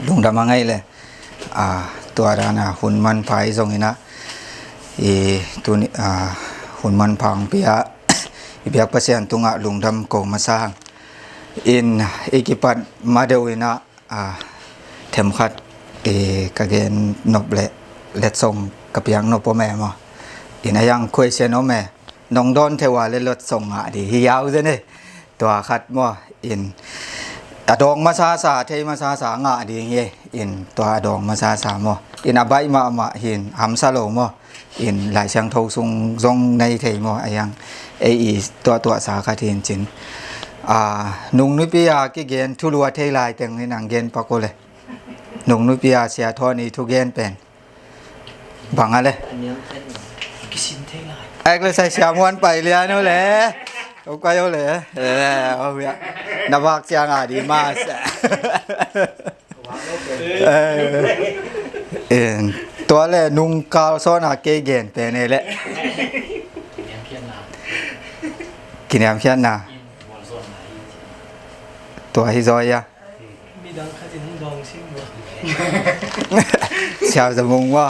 ลุงดำมาไงเลยตัวร้านหุ่นมันพายทรงนี้นะตัวนี้หุ่นมันพังเปียเปียกเปอร์เซ็นต์ตรงลุงดำโกมาสร้างอีกิปัดมาเดวินะเทมขัดกระเกนนบเล็ดทรงกับยังนบพ่อแม่มายังคุยเชนแม่น้องดอนเทวาเล่นรถส่งดีฮิยาวเส้นนี่ตัวขัดมั่วดองมาซาเทมาซาดีเงี้ยตัวดองมาซามั่วอบายมาหินหำซาโลมั่วหลายช่างทงซุงซงในเทมั่วยังตัวสาขาเทียนจินนุ่งนุปิยากิเกนทุลัวเทลายเต็งในหนังเกนปะโกเลยนุ่งนุปิยาเสียทอนี่ทุกเกนเป็นบังอะไรไอ้ก็ใส่เสียมวนไปเลยนู่นแหละโอ้ก็ยังเลยเอาเวียนับวักเสียงดีมากตัวเลยนุ่งกาวซ้อนเกเกนเป็นนี่แหละกินยำเพี้ยนนาตัวฮิซอยะมีดังข้าจะนุ่งดองชิมวะชาวจมุงวะ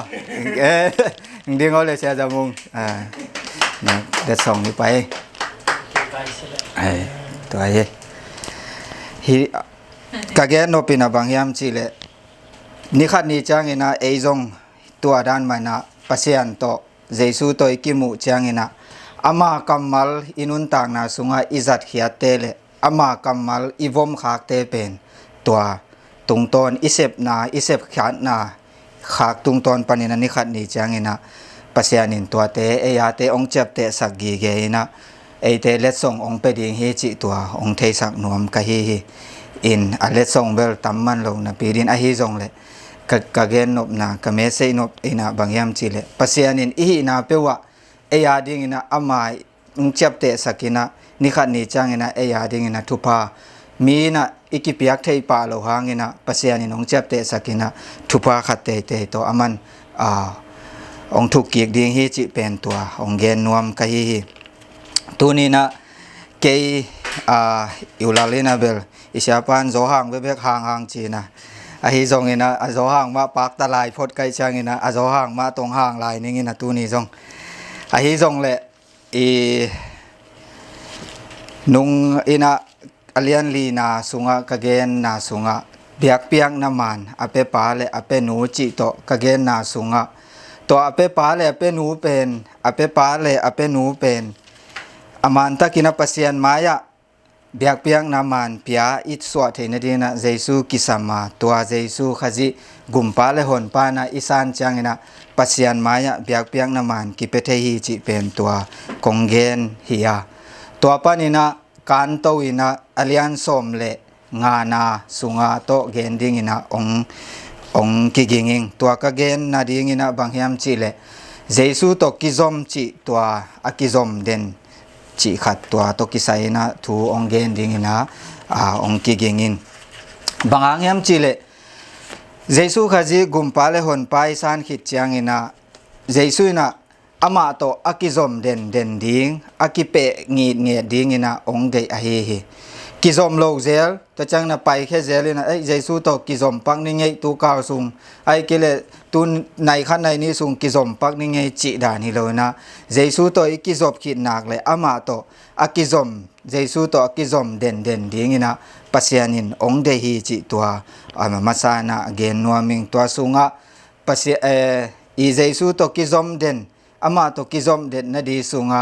เดี๋ยวเขาเลยชาวจมุงเนี่ยเด็ดส่งนี่ไปตัวฮีกะเกนโนปินาบางยามจีเลนี่ขัดนี่จังเงินะจงตัวด้านมันนะปัสยันโตเจสูโตอิกิมุจังเงินะอามากัมมัลอินุนต่างนาสุงาอิจัดเขียเตเลอามากัมมัลอิวมขากเตเป็นตัวตุงตอนอิเซบนาอิเซบขานนาขากตุงตอนปนินันนิขัดนี่จังเงินะปัสยานินตัวเตยาเตองเจ็บเตสักกีเกนะเตเล็ดส่งองไปดิงฮีจิตัวองเทสักนวมกะฮีเล็ดส่งเบลตัมมันลงนะปีดินฮีส่งเลยกะเกนนบนากะเมเซนบบางยามจีเลปัสยานินนาเปวะยาดิงนะอามาองเจ็บเตสักินะนิขัดนี่จังนะยาดิงนะทุพามีนะอิกิเปียกเทปาโลหางนะปัสยานินองเจ็บเตสักินะทุพาขัดเตตัวอามันองทุกเกียกดิงฮีจิเป็นตัวองเกนนวมกะฮีตัวนี้นะเกยอยู่ลาลินาเบลอิชาปันโซฮังเบบกหางจีนะฮีซงเงินะโซฮังมาปากตะลายพดไกช่างเงินะโซฮังมาตรงหางลายนี่เงินะตัวนี้ซงฮีซงเลยนุงนะอเลียนลีนาสุงะกะเกนนาสุงะเบียกเปียงน้ำมันอเปปาเลอเปนูจิโตกะเกนนาสุงะตัวอเปปาเลอเปนูเป็นอเปปาเลอเปนูเป็นอามันตะกินปัสยันมายะเบียกเปียงน้ำมันพิยาอิสวะเทนดีนะเจสูกิสามาตัวเจสูขจิกุมปาเลหอนปานะอิสานจังนะปัสยันมายะเบียกเปียงน้ำมันกิเปเทฮีจิเป็นตัวกงเกนฮิยาตัวปานินะการโตวินะอเลียนสมเลงานาสุงาโตเกนดิงินะองกิกิงิงตัวกะเกนนาดิงินะบางยามจิเลเจสูโตกิซอมจิตัวอากิซอมเดนจีขัดตัวตกิไซนะทูองเกนดิงนะองกิเกงินบางอย่างยามจีเลเจสุขจีกุมปาเลหอนไปสานขิดจางนะเจสุนะอามาโตอากิซอมเดนดิงอากิเปงีดิงนะองเกอเฮเฮกิซอมโลเซลตัวจังนะไปแค่เซลนะเจสุโตกิซอมปักนี่ไงตูกาวซุงกิเลตุนในขั้นในนี้ซุงกิซอมปักนี่ไงจิดานิโลนะเจสุโตอิกิซอบขิดนักเลยอามาโตอากิซอมเจสุโตอากิซอมเดนดิงนะปัสยานินองเดฮีจิตัวมาซานะเกนนัวมิงตัวซุงะปัสยเจสุโตกิซอมเดนอามาโตกิซอมเดนนะดีซุงะ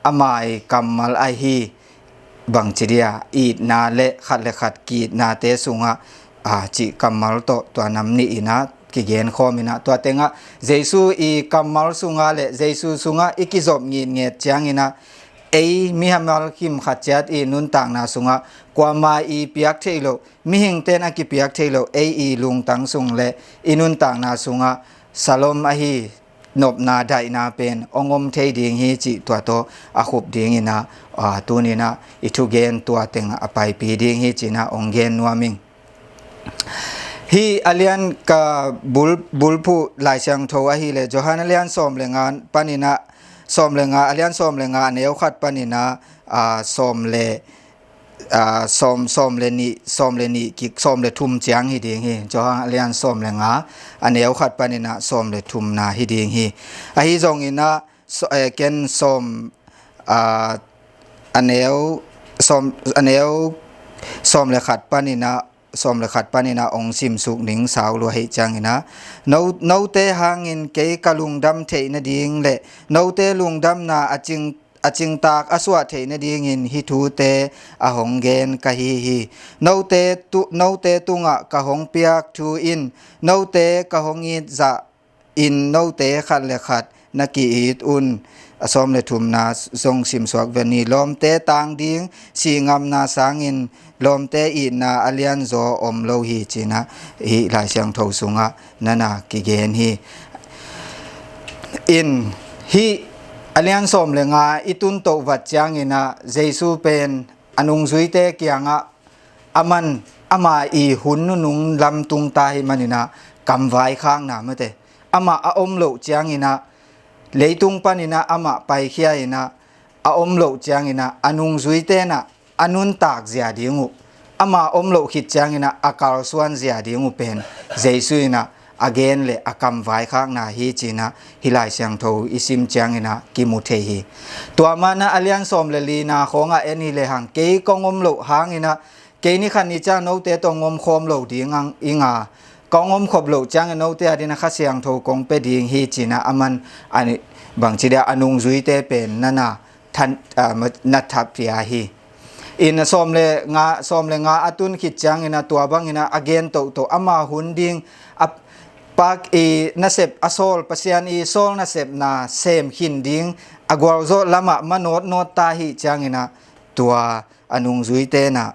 อามากัมมัลไอฮีบางจิเดียอีดนาเลขัดกีดนาเตสุงะจิกัมมัลโตตัวนำนี่นะกิเกนคอมินะตัวเต็งะเจสูอีกัมมัลสุงะเลเจสูสุงะอิกิซอบงีเงียจางอินะมิฮามัลคิมขัดจัดนุนต่างนาสุงะกว่ามาเปียกเทโลมิหิงเตนอากิเปียกเทโลลุงตังสุงเลนุนต่างนาสุงะสลมอฮีนบนาได้นาเป็นองมเทดิงฮีจิตัวโตอาขุบดิงนะตัวนี้นะอิทุเกนตัวเต็งอไปปีดิงฮีจินะองเกนนัวมิงฮีอเลียนกับบุลผู้หลายเชียงโทวฮีเลจอฮันอเลียนสมเลงานปานินะสมเลงานอเลียนสมเลงานเนวขัดปานินะสมเล som le ni ki som le thum chiang hi ding hi cho hang alian som le nga aneu khat panina som le thum na hi ding hi a hi zong ina ken som aneu som le khat panina ong sim suk ning saw lo hei chang ina no te hangin ke kalung dam the na ding le no te lung dam na aching tak aswa the na ding in hi thu te a hong gen ka hi no te tunga ka hong piak thu in no te ka hong it za in no te khat le khat na ki it un asom le thum na song sim swak veni lom te tang ding si ngam na sangin lom te I na alian zo om lo hi china hi lai siang tho sunga nana ki gen hi in hi alian som le nga itun to wat chang ina jesu pen anung zui te kyanga aman ama I hun nung lam tung ta hi manina kam vai khang na mate ama a om lo chang ina leitung panina ama pai khia ina a om lo chang ina anung zui te na anun tak zia dingu ama om lo khit chang ina akal swan zia dingu pen jesu ina again le akam vai khak na hi china hilai siang tho isim chang ina ki mu the hi to mana alian som le li na khonga eni le hang ke kongom lo hang ina ke ni khan ni cha no te tong ngom khom lo dingang inga kongom khop lo chang no te adina kha siang tho kong pe ding hi china aman ani bang chida anung zui te pen nana than na thap pria hi in som le nga atun khit chang ina tua bang ina again to ama hunding pak nasep asol pasian sol nasep na sem hinding agwal zo lama manot not ta hi chang ina tua anung zui te na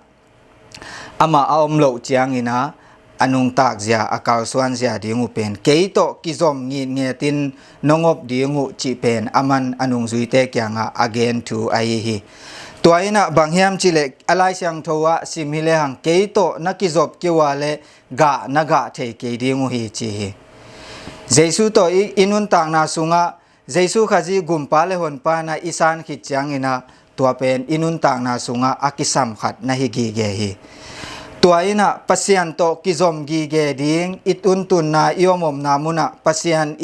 ama aom lo chang ina anung tak zia akal swan zia dingu pen keito kizom nge tin nongop dingu chi pen aman anung zui te kyanga again to ai hi toina banghiam chile alai siang thowa simhile hang keito nakizop kiwale ga naga the ke dingu hi chi hi jesu to inun tang na sunga jesu khaji gumpa le hon pa na isan khit chang ina tua pen inun tang na sunga akisam khat na hi gi ge hi tuaina pasian to kizom gi ge ding itun tun na iomom namuna pasian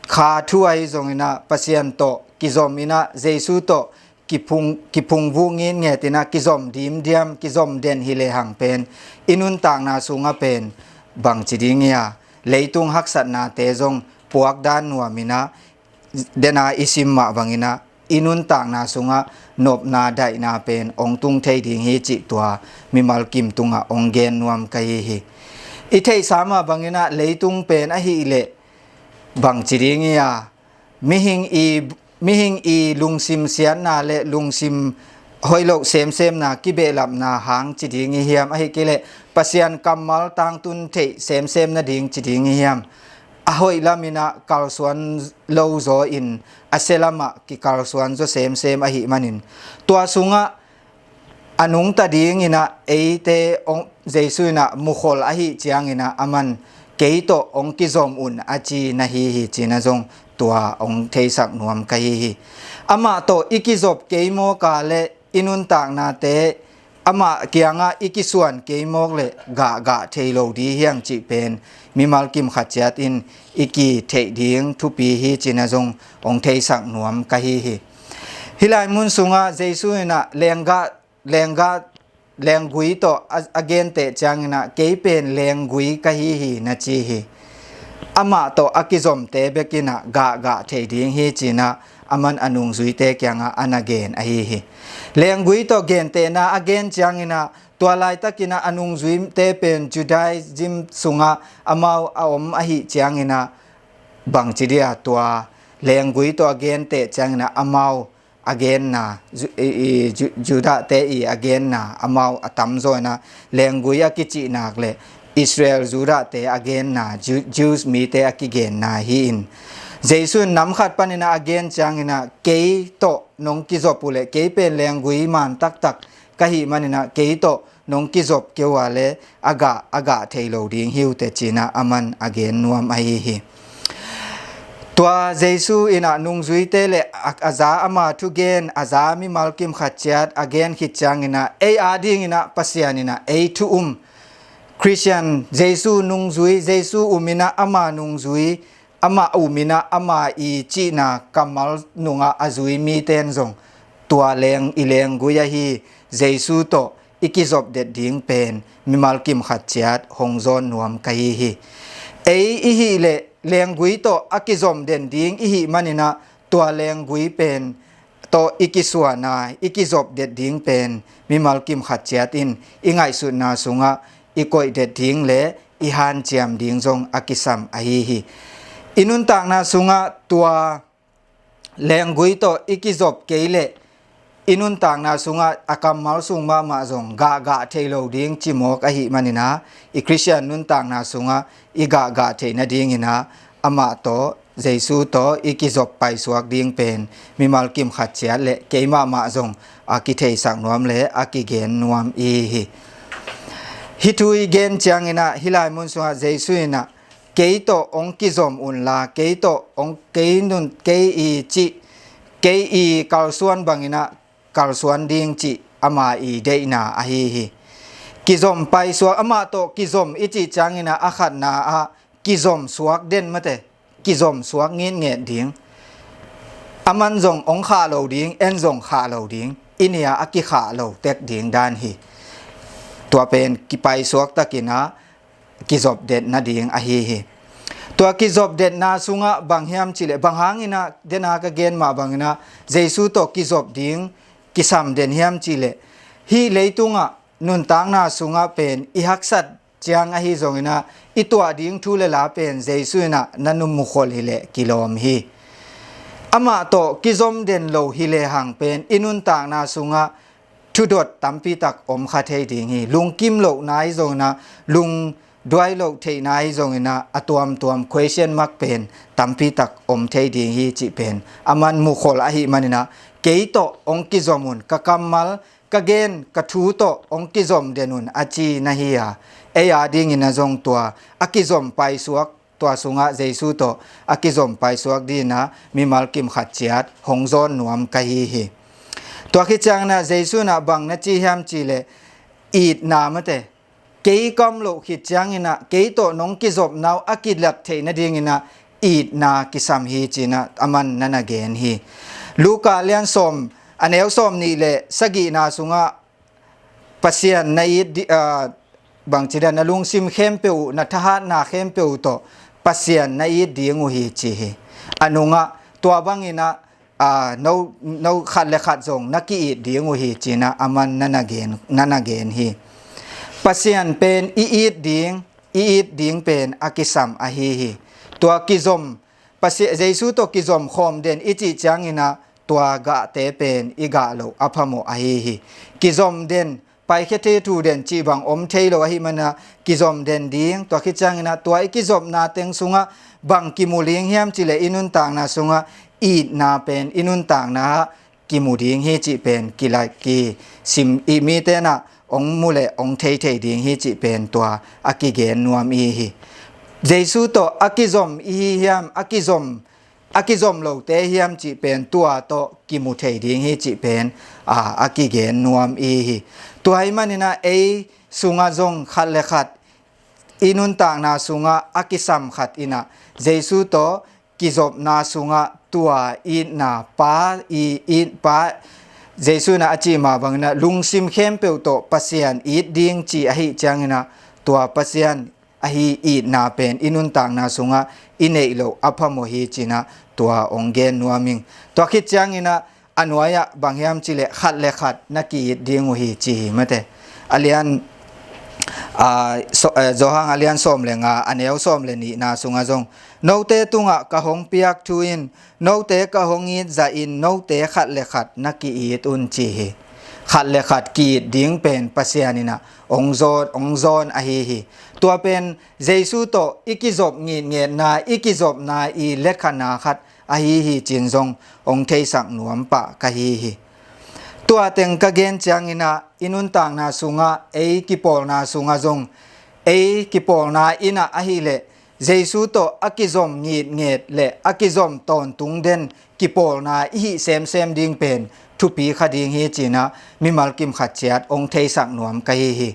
kha thuai zongina pasian to kizom ina jesu to kipung vungin nge tina kizom dim diam kizom den hile hang pen inun tang na sunga pen bang chiding ya leitung haksat na te zong puak dan nuamina dena isim ma bangina inun tang na sunga nop na dai na pen ong tung thei ding hi chi tua mimal kim tunga ong gen nuam kai hi I thei sama bangina leitung pen a hi le bang chiring ya mihing I lungsim sian na le lungsim hoilo sem na kibelap na hang chiding hi hiam a hi kile pasian kamal tang tun thei sem na ding chiding hi hiam ahoi lamina kalswan lo zo in aselama ki kalswan zo sem a hi manin tua sunga anung ta ding ina eite ong jesu na mukhol a hi chiang ina aman keito ong kizom un achi na hi china zong tua ong theisak nuam ka hi ama to ikizop keimo ka le inun tak na te ama kianga ikisuan keimok le ga theilo di hiang chi pen mimal kim khachat in iki thei ding thupi hi china zong ong thei sak nuam ka hi hilai mun sunga jesu na lengui to again te changna ke pen lengui ka hi na chi hi ama to akizom te bekina ga thei ding hi china aman anung zui te kyanga anagen a hi lengui to gen te na again changina tualai takina anung zui te pen judaism sunga amau aom a hi changina bang chidia tua lengui to again te changina amau again na juda te again na amau atam zo na lengui akichi nak le Israel zura te again na Jews mi te akigen na hi in jesu nam khat panina again changina ke to nong kizopule ke pen lengui man tak ka hi manina ke to nong kizop ke wale aga thailo ding hiu te china aman again nuam ai hi ตัวเยซูอินะนุงจุยเตเลอาจาอามาทุเกนอาจามีมัลกิมขัดเจัดอเกนขิดจังอินะเออาดิงอินะปัสยานินะเอทุคริสเตียนเยซูนุงจุยเยซูอุมินะอามานุงจุยอามาอุมินะอามาอีจีนะกัมมัลนุงอาจุยมีเตนซงตัวเลงอิเลงกุยาฮีเยซูโตอิกิจบเด็ดดิ้งเป็นมีมัลกิมขัดเจัดหงจอนนวมกายฮีเออีฮีเลเลงกุยโตอากิจอมเด่นดิ้งอีฮีมันนินะตัวเลงกุยเป็นโตอิกิสวนาอิกิจบเด็ดดิ้งเป็นมีมัลกิมขัดเจัดอินอิงไงสุดนาสุงะอีกอยเด็ดดิ้งเลอีฮันเจียมดิ้งจงอากิสัมอาฮีอินุนต่างนาสุงะตัวเลงกุยโตอิกิจบเกยเลอินุนต่างนาสุงะอากัมมัลสุงมาจงกะเทโลดิ้งจิโมกอาฮีมันนินะอีคริสเตียนนุนต่างนาสุงะอีกะเทนดิ้งอินะอามาโตเยซูโตอีกิจบไปสวกดิ้งเป็นมีมัลกิมขัดเจียเลเกยมาจงอากิเทสักนวมเลอากิเกนนวมอีฮีฮิตุยเกนจังอินะฮิลายมุนสุงะเยซูอินะเกยโตองกิจอมอุนลาเกยโตองเกยนุนเกยอีจิเกยอีกาลส่วนบังอินะกาลส่วนดิ้งจิอามาอีเดอินะอาฮีกิจอมไปสวกอามาโตกิจอมอิจิจังอินะอาขัดนาอากิจอมสวกเด่นมาเตกิจอมสวกเงี้ยดิ้งอามันจงองขาโลดิ้งเอ็นจงขาโลดิ้งอินเนียอากิขาโลเต็กดิ้งด้านฮีตัวเป็นกิไปสวกตะกินะกิจบเด็ดนาดิ้งอาฮีตัวกิจบเด็ดนาสุงะบางเฮียมจิเลบางหางอินะเดนากะเกนมาบางอินะเยซูโตกิจบดิ้งกิสัมเดนเฮียมจิเลฮีเลยตุงะนุนตางนาสุงะเป็นอิฮักสัตเจียงอาฮีจงอินะอิตัวดิ้งทุเลลาเป็นเยซูนะนันุมุขลฮิเลกิโลมฮีอามาโตกิจอมเดนโลฮิเลหังเป็นอินุนตางนาสุงะทุดดตัมปีตักอมคาเทดิงฮีลุงกิมโลนายจงนะลุงด้วยโลเทนายจงนะอตัวม question mark เป็นตัมปีตักอมเทดิงฮีจิเป็นอามันมุขลอาฮิมันนะเกยโตองกิจอมุนกะกัมมัลกะเกนกะทูโตองกิจอมเดนุนอาจีนะฮียาเอยาดิงอินะจงตัวอากิจอมไปสวกตัวสุงะเยซูโตอากิจอมไปสวกดีนะมีมัลกิมขัดเจียดหงจอนนวมกะฮีตัวคิดจังนะเยซูนะบังนะจีฮัมจีเลอีดนามะเตเกยกอมโลคิดจังอินะเกยโตนงกิจบนาวอากิลักเทนะดิงอินะอีดนากิสัมฮีจีนะอามันนันเกนฮีลูกาเลียนสมอันเอลสมนี่เลสกีนาสุงะปัสยันในบางจีดนะลุงซิมเข้มเปวนะทหารนาเข้มเปวโตปัสยันในดีงูฮีจีฮีอนุงะตัวบังอินะno khat le khat zong naki ding u hi china aman nana gen hi pasian pen i ding pen akisam a hi to kizom pasi jesu to kizom khom den ichi changina to ga te pen iga lo aphamo a hi kizom den pai khete tu den chi bang om thailo hi mana kizom den ding to khichangina to ikizom na teng sunga bang kimuling hiam chile inun tang na sungaอีนาเป็นอินุนต่างนะกิมูดิงเฮจิเป็นกิลากีซิมอีมีเตนะองมูเลองเทดิงเฮจิเป็นตัวอากิเกนนวมอีฮีเยซูโตอากิซอมอีฮิยมอากิซอมโลเตฮิยมจิเป็นตัวโตกิมูเทดิงเฮจิเป็นอากิเกนนวมอีฮีตัวไอมันนะเอสุงาจงขัดเลขัดอินุนต่างนาสุงาอากิซัมขัดอินะเยซูโตกิจบนาสุงะตัวอีนาปาอีปาเจสุนะอจิมาบังนะลุงซิมเข้มเปียวโตปัสยันอีดิ้งจีอหิจังนะตัวปัสยันอหิอีนาเป็นอินุนต่างนาสุงะอินเอโลอภโมหิจินะตัวองเกนนัวมิงตัวคิดจังนะอนุยะบางยามจิเลขัดเลขัดนักอีดิ้งอุหิจีมะเตอเลียนzohang alian som lenga aneu som le ni na sunga jong note tunga ka hong piak thuin note ka hongit za in note khat le khat naki it un chi khat le khat ki ding pen pasianina ongzon a hi tua pen jesu to ikizop nge na ikizop na i lekhana khat a hi chin jong ong thei sak nuam pa ka hiตัวเต็งกะเกนจังอินะอินุนต่างนาสุงะเอกิปอลนาสุงะจงเอกิปอลนาอินะอะฮิเล เจสุโตอากิซอมงีดเงดและอากิซอมตอนตุงเดนกิปอลนาอีเซมเซมดิงเป็นทุปีคดิงฮีจีนะมิมัลกิมขัดเจียดองเทสักหนวมกะฮี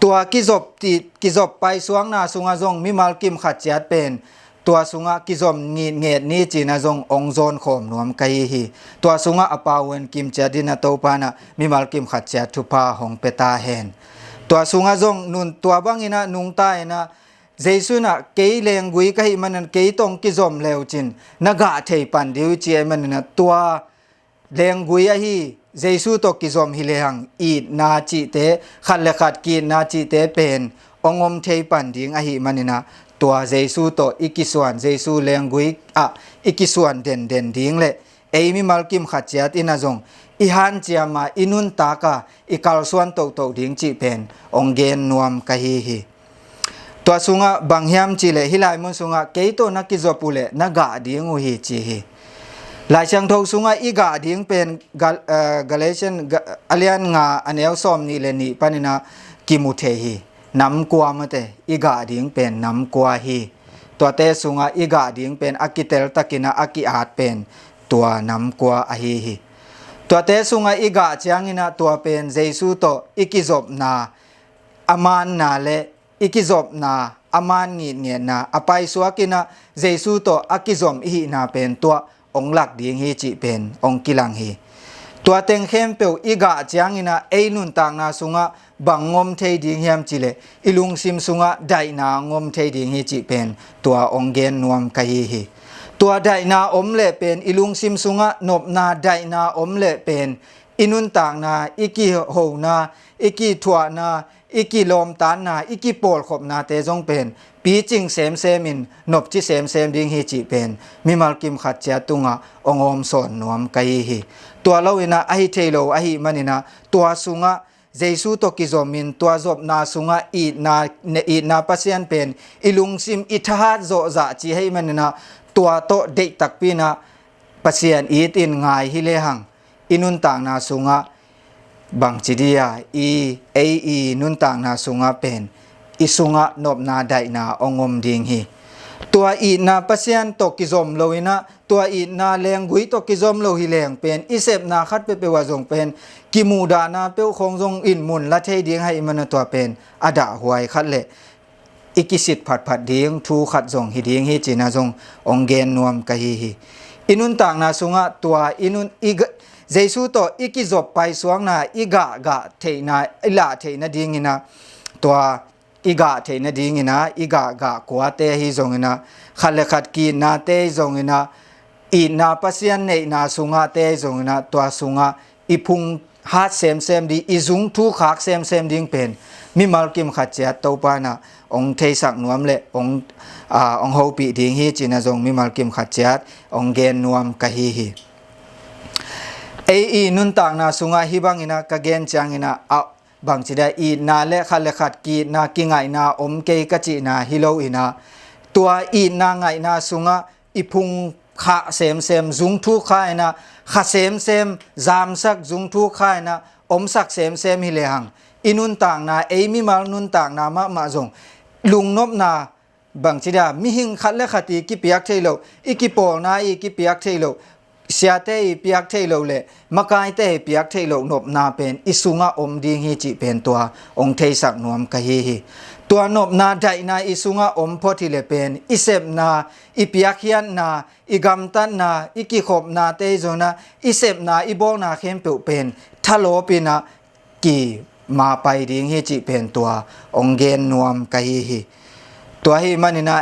ตัวกิจบไปสวงนาสุงาจงมิมัลกิมขัดเจียดเป็นตัวสุงะกิจอมงีดเงดนี้จีนะจงองโซนข่มหนวมกะฮีตัวสุงะอปาเวนกิมเจดินาโตปานะมิมัลกิมขัดเจียดทุพาหงเปตาเฮนตัวสุงาจงนุนตัวบังอินะนุงตายนะเจสุนะเกยเลงกุยกะฮิมันเกยตงกิจอมเลวจินนกะเทปันดิวจีมันนะตัวเลงกุยฮีเจสุโตกิจอมฮิเลหังอีนาจิเตขัดเลขัดกีนาจิเตเป็นองอมเทปันดิงอหิมันนะตัวเจสุโตอิกิส่วนเจสุเลงกุยอิกิส่วนเด่นดิงเลเอมิมัลกิมขัดเจียดอินาจงอีฮันเจียมาอินุนตากะอิกาลส่วนโตดิงจิเป็นองเกนนวมกะฮีตัวสุงะบางยามจิเลฮิลายมุนสุงะเกยโตนักกิจปุเลนักะดิงอุฮิจิฮีหลายช่างทงสุงะอีกะดิงเป็นกาเลเชนอเลียนงาอันเอลซอมนี่เลนี่ปานินะกิมุเทฮีนำกัวมะเตอีกะดิงเป็นนำกัวฮีตัวเตสุงะอีกะดิงเป็นอากิเตลตะกินะอากิอาดเป็นตัวนำกัวอฮีตัวเตสุงะอีกะเจียงินะตัวเป็นเจสุโตอิกิจบนาอามานนาเลอิกิจบนาอามานงีเนียนาอไปสัวกินะเจสุโตอากิจอมอีนาเป็นตัวองหลักดิงฮีจิเป็นองกิลังฮีตัวเต็งเข้มเปียวอีกะจางอินะเอนุนต่างนาสุงะบังงมเทดิงเฮียมจิเลอิลุงซิมสุงะไดนางมเทดิงฮีจิเป็นตัวองเกนนวมกะฮีตัวไดนาอมเลเป็นอิลุงซิมสุงะนบนาไดนาอมเลเป็นอินุนต่างนาอิกิโหนาอิกิทัวนาอิกิลมตานนาอิกิโปลขบนาเตจงเป็นปีจิงเซมมินนบจิเซมดิงฮีจิเป็นมิมัลกิมขัดเจตุงะองอมสอนนวมกะฮีตัวเราอินะอหิเทโลอหิมันินะตัวสุงะเจสุโตกิโซมินตัวจบนาสุงะอีนาปัสยันเป็นอิลุงซิมอิทหาโจจะจิให้มันนะตัวโตเด็กตักปีนะปัสยันอีตินงายฮิเลหังอินุนต่างนาสุงะบางจิดียานุนต่างนาสุงะเป็นอิสุงะนบนาไดนาองมดิงฮีตัวอีนาปัสยันตกิจอมโลวินะตัวอีนาเลงกุยตกิจอมโลหิเลงเป็นอิเซบนาคัดเปวาจงเป็นกิมูดานาเปวคงจงอินมุนละเทดิงให้มันตัวเป็นอดาหวยคัดเลอิกิสิทผัดดิงทูขัดจงฮิดิงฮีจินาจงองเกนนวมกะฮีอินุนต่างนาสุงะตัวอินุนอีกเจสุโตอิกิจบไปสวงนาอิกะเทนาอิลาเทนะดิงินะตัวอีกะเทนะดิงินะอีกะกัวเตฮิจงนะขัดเลขัดกีนาเตจงนะอีนาปัสยันเนนาสุงะเตจงนะตัวสุงะอีพุงฮัดเซมดีอีจุงทุขักเซมดิงเป็นมิมัลกิมขัดเจตโตปานะองเทสักนวมเลองโฮปีดิงฮีจินะจงมิมัลกิมขัดเจตองเกนนวมกะฮีนุนต่างนาสุงะฮิบังอินะกะเกนจางอินะบางจิได้อีนาเลขัดเลขัดกีนากิงไงนาอมเกยกะจินาฮิโลอินะตัวอีนาไงนาสุงะอิพุงขะเซมจุงทุขายนะขะเซมจามสักจุงทุขายนะอมสักเซมฮิเลหังอินุนต่างนามิมานุนต่างนามะจงลุงนบนาบางจิดามิหิงขัดเลขัดอีกิเปียกเทโลอีกิปอลนาอีกิเปียกเทโลเสียเตยเปียกเทโลเลมะกายเตยเปียกเทโลนบนาเป็นอิสุงะอมดิงฮีจิเป็นตัวองเทสักนวมกะฮีตัวนบนาไดนาอิสุงะอมพอทิเลเป็นอิเซบนาอิเปียกยันนาอิกัมตันนาอิกิขบนาเตโจนาอิเซบนาอิโบนาเข้มเปเป็นทะโลปินะกีมาไปดิงฮีจิเป็นตัวองเกนนวมกะฮีตัวให้มันนะ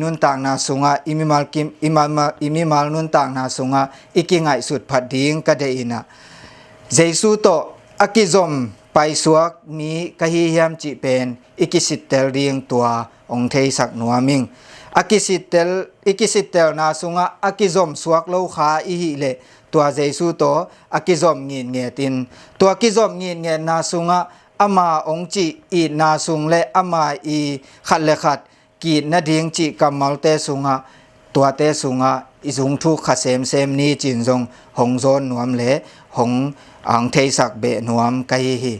นุนต่างนาสุงะอิมิมัลนุนต่างนาสุงะอิกิงไงสุดผัดดิงกะเดอินะเจสุโตอากิจอมไปสวกมีกะฮิยามจิเป็นอิกิสิตเตลดิงตัวองเทสักนัวมิงอิกิสิตเตลนาสุงะอากิจอมสวกโลขาอิหิเลตัวเจสุโตอากิจอมงีนเงตินตัวอากิจอมงีนเงนาสุงะอามาองจิอีนาสุงเลอามาอีขัดเลขัดกีนดิงจิกัมมัลเตสุงะตัวเตสุงะอิจุงทุกขะเซมนี้จินจงหงโซนนวมเลหงอังเทสักเบนวมกะฮี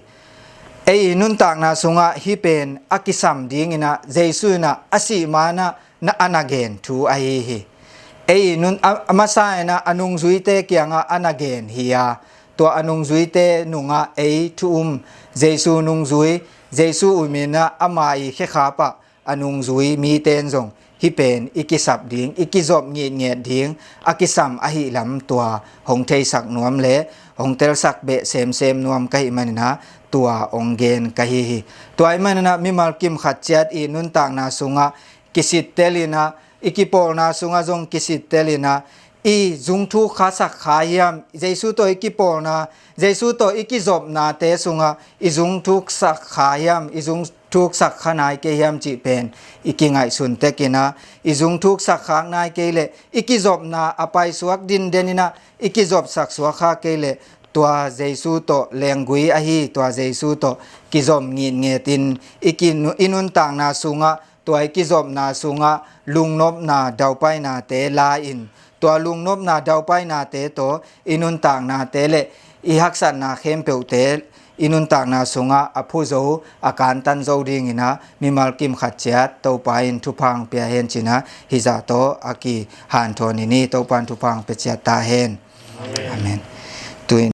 นุนต่างนาสุงะฮิเป็นอากิสัมดิงินะเจสุนะอสิมานะ na anagen thu ai hi ei nun amasai na anung zuite kyanga anagen hiya to anung zuite nunga ei thum jesu nung zui jesu umina amai khe khapa anung zui mi ten jong hi pen ikisap ding ikizop ngi nge ding akisam ahi lam tua hong thei sak nuam le hong tel sak be sem nuam kai manina tua ongen kahi hi toy manana mi malkim khatchat i nun tang na sunga kisit telina ikipol na sunga jong kisit telina i jungthu khasak khayam jesu to ikipol na jesu to ikizop na te sunga i jungthu sak khayam i jung thuk sak khanai ke yam chi pen ikingai sun te kina izung thuk sak khang nai ke le ikizop na apai suak din denina ikizop sak suak kha ke le tua jesu to lengui a hi tua jesu to kizom ngin nge tin ikin inun tang na sunga tua ikizop na sunga lungnop na daupai na te la in tua lungnop na daupai na te to inun tang na te le i haksan na khem peu te inun tak na sunga aphu zo akan tan zo ding ina mimal kim khatchat to pain thupang pia hen china hiza to aki han thoni ni to pan thupang pe cha ta hen amen tuin